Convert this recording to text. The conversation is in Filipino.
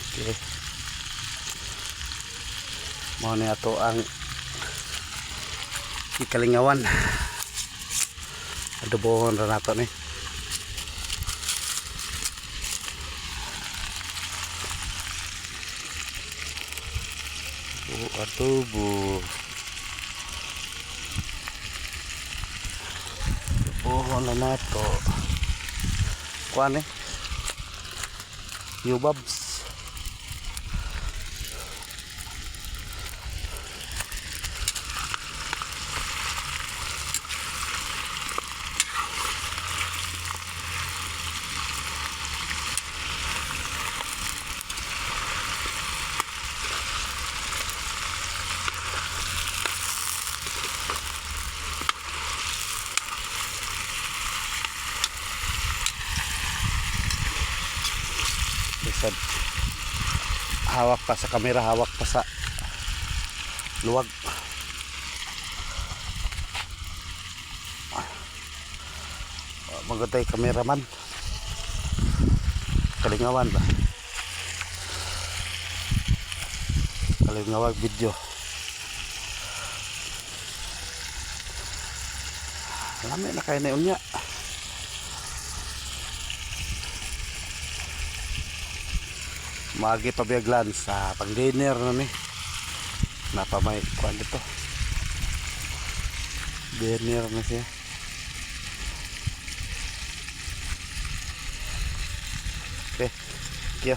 Okay. Mao ni ato ang ikalingawan. Adobohon ra nato ni. Adobo. Adobohon na nato. Kuan Yubabs. Lisod. Hawak pa sa kamera, hawak pa sa luwag. Magutay kameraman. Kalingawan ba? Kalingawag video. Lami na kayo na yun niya. Magi pabiyaglan sa pang dinner na ni. Napamay kuan dito. Dinner na siya. Okay. Thank you.